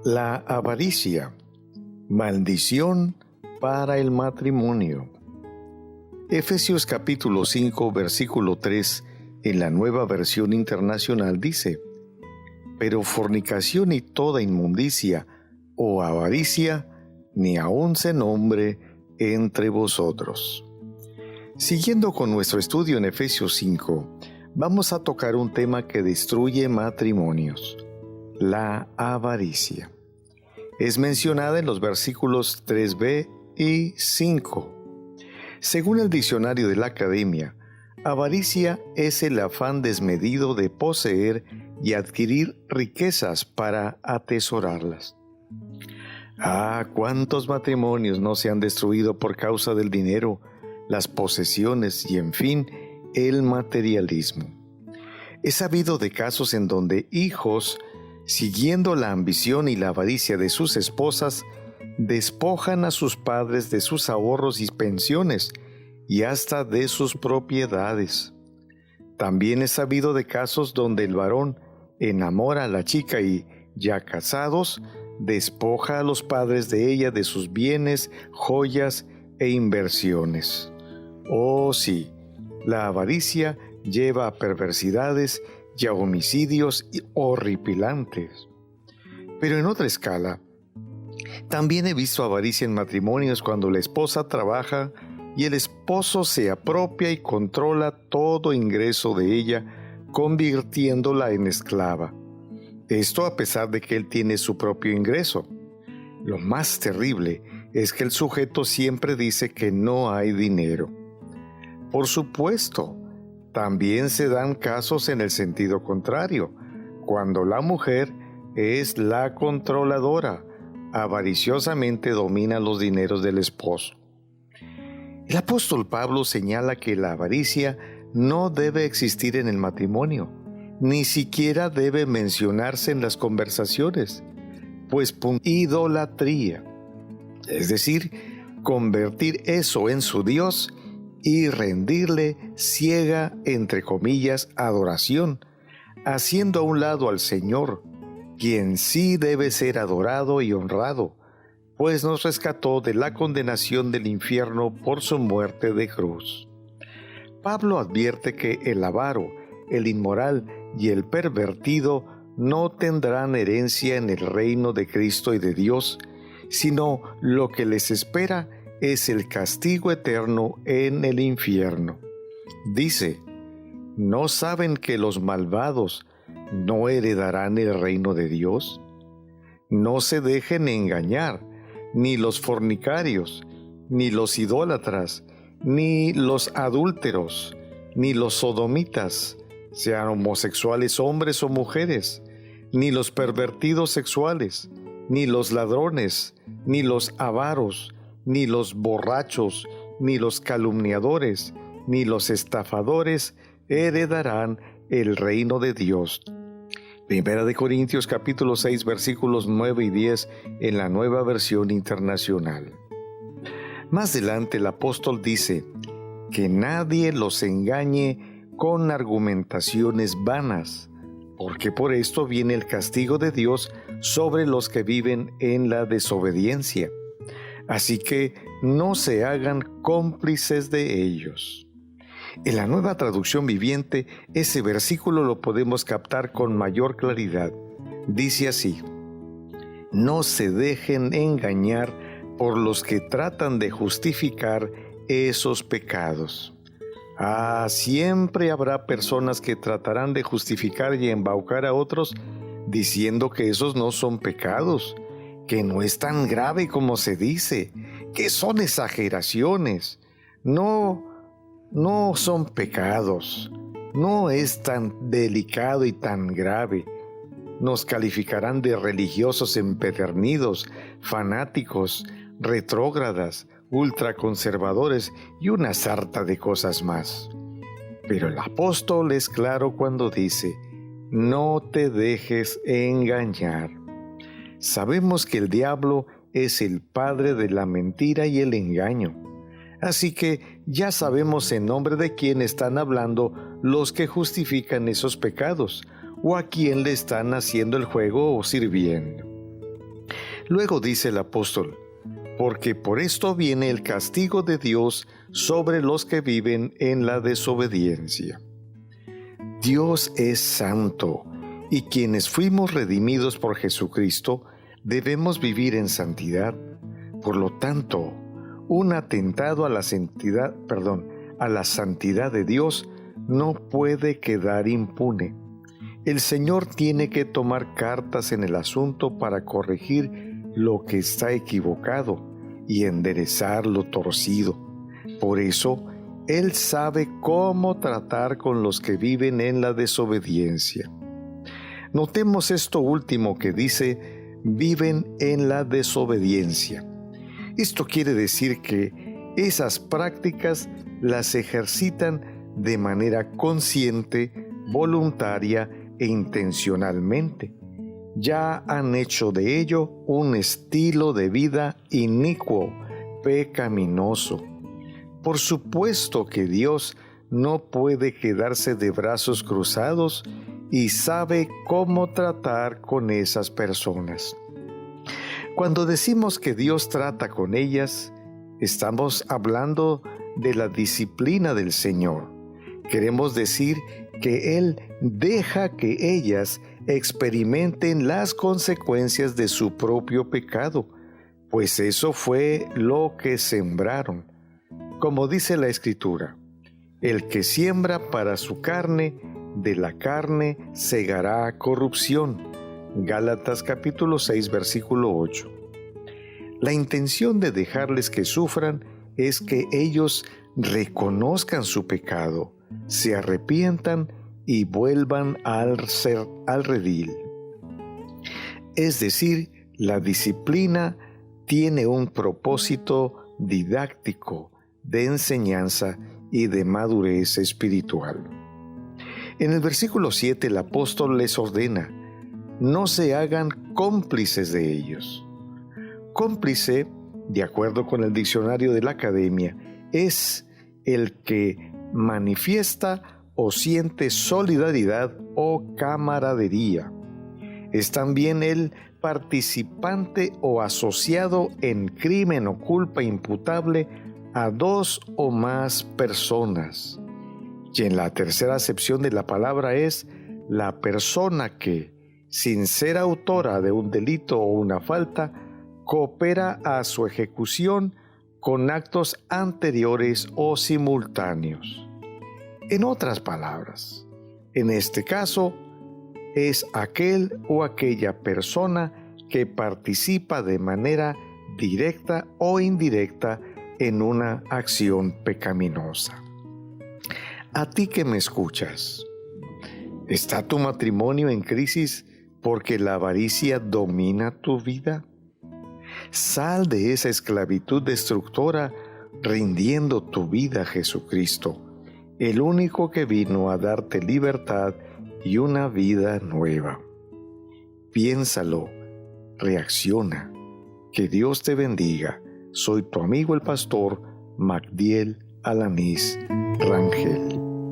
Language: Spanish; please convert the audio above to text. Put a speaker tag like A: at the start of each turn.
A: La avaricia, maldición para el matrimonio. Efesios capítulo 5, versículo 3, en la Nueva Versión Internacional dice: Pero fornicación y toda inmundicia o avaricia, ni aun se nombre entre vosotros. Siguiendo con nuestro estudio en Efesios 5, vamos a tocar un tema que destruye matrimonios: la avaricia. Es mencionada en los versículos 3b y 5. Según el diccionario de la Academia, avaricia es el afán desmedido de poseer y adquirir riquezas para atesorarlas. ¿Cuántos matrimonios no se han destruido por causa del dinero, las posesiones y, en fin, el materialismo? He sabido de casos en donde hijos, siguiendo la ambición y la avaricia de sus esposas, despojan a sus padres de sus ahorros y pensiones y hasta de sus propiedades. También he sabido de casos donde el varón enamora a la chica y, ya casados, despoja a los padres de ella de sus bienes, joyas e inversiones. Oh sí, la avaricia lleva a perversidades y a homicidios horripilantes. Pero en otra escala, también he visto avaricia en matrimonios cuando la esposa trabaja y el esposo se apropia y controla todo ingreso de ella, convirtiéndola en esclava. Esto a pesar de que él tiene su propio ingreso. Lo más terrible es que el sujeto siempre dice que no hay dinero. Por supuesto, también se dan casos en el sentido contrario, cuando la mujer es la controladora, avariciosamente domina los dineros del esposo. El apóstol Pablo señala que la avaricia no debe existir en el matrimonio, ni siquiera debe mencionarse en las conversaciones, pues idolatría, es decir, convertir eso en su Dios y rendirle ciega, entre comillas, adoración, haciendo a un lado al Señor, quien sí debe ser adorado y honrado, pues nos rescató de la condenación del infierno por su muerte de cruz. Pablo advierte que el avaro, el inmoral y el pervertido no tendrán herencia en el reino de Cristo y de Dios, sino lo que les espera es el castigo eterno en el infierno. Dice: ¿no saben que los malvados no heredarán el reino de Dios? No se dejen engañar, ni los fornicarios, ni los idólatras, ni los adúlteros, ni los sodomitas, sean homosexuales hombres o mujeres, ni los pervertidos sexuales, ni los ladrones, ni los avaros, ni los borrachos, ni los calumniadores, ni los estafadores heredarán el reino de Dios. Primera de Corintios capítulo 6 versículos 9 y 10 en la Nueva Versión Internacional. Más adelante el apóstol dice: que nadie los engañe con argumentaciones vanas, porque por esto viene el castigo de Dios sobre los que viven en la desobediencia. Así que no se hagan cómplices de ellos. En la Nueva Traducción Viviente, ese versículo lo podemos captar con mayor claridad. Dice así: no se dejen engañar por los que tratan de justificar esos pecados. Siempre habrá personas que tratarán de justificar y embaucar a otros diciendo que esos no son pecados, que no es tan grave como se dice, que son exageraciones. No son pecados, no es tan delicado y tan grave. Nos calificarán de religiosos empedernidos, fanáticos, retrógradas, ultraconservadores y una sarta de cosas más. Pero el apóstol es claro cuando dice: no te dejes engañar. Sabemos que el diablo es el padre de la mentira y el engaño. Así que ya sabemos en nombre de quién están hablando los que justifican esos pecados, o a quién le están haciendo el juego o sirviendo. Luego dice el apóstol: porque por esto viene el castigo de Dios sobre los que viven en la desobediencia. Dios es santo, y quienes fuimos redimidos por Jesucristo debemos vivir en santidad. Por lo tanto, un atentado a la santidad de Dios no puede quedar impune. El Señor tiene que tomar cartas en el asunto para corregir lo que está equivocado y enderezar lo torcido. Por eso, Él sabe cómo tratar con los que viven en la desobediencia. Notemos esto último que dice: viven en la desobediencia. Esto quiere decir que esas prácticas las ejercitan de manera consciente, voluntaria e intencionalmente. Ya han hecho de ello un estilo de vida inicuo, pecaminoso. Por supuesto que Dios no puede quedarse de brazos cruzados y sabe cómo tratar con esas personas. Cuando decimos que Dios trata con ellas, estamos hablando de la disciplina del Señor. Queremos decir que Él deja que ellas experimenten las consecuencias de su propio pecado, pues eso fue lo que sembraron. Como dice la Escritura: el que siembra para su carne, de la carne segará corrupción. Gálatas capítulo 6, versículo 8. La intención de dejarles que sufran es que ellos reconozcan su pecado, se arrepientan y vuelvan al redil. Es decir, la disciplina tiene un propósito didáctico, de enseñanza y de madurez espiritual. En el versículo 7 el apóstol les ordena: no se hagan cómplices de ellos. Cómplice, de acuerdo con el diccionario de la Academia, es el que manifiesta o siente solidaridad o camaradería. Es también el participante o asociado en crimen o culpa imputable a dos o más personas. Y en la tercera acepción de la palabra es la persona que, sin ser autora de un delito o una falta, coopera a su ejecución con actos anteriores o simultáneos. En otras palabras, en este caso, es aquel o aquella persona que participa de manera directa o indirecta en una acción pecaminosa. A ti que me escuchas, ¿está tu matrimonio en crisis porque la avaricia domina tu vida? Sal de esa esclavitud destructora rindiendo tu vida a Jesucristo, el único que vino a darte libertad y una vida nueva. Piénsalo, reacciona. Que Dios te bendiga. Soy tu amigo el pastor Magdiel Alanís Rangel.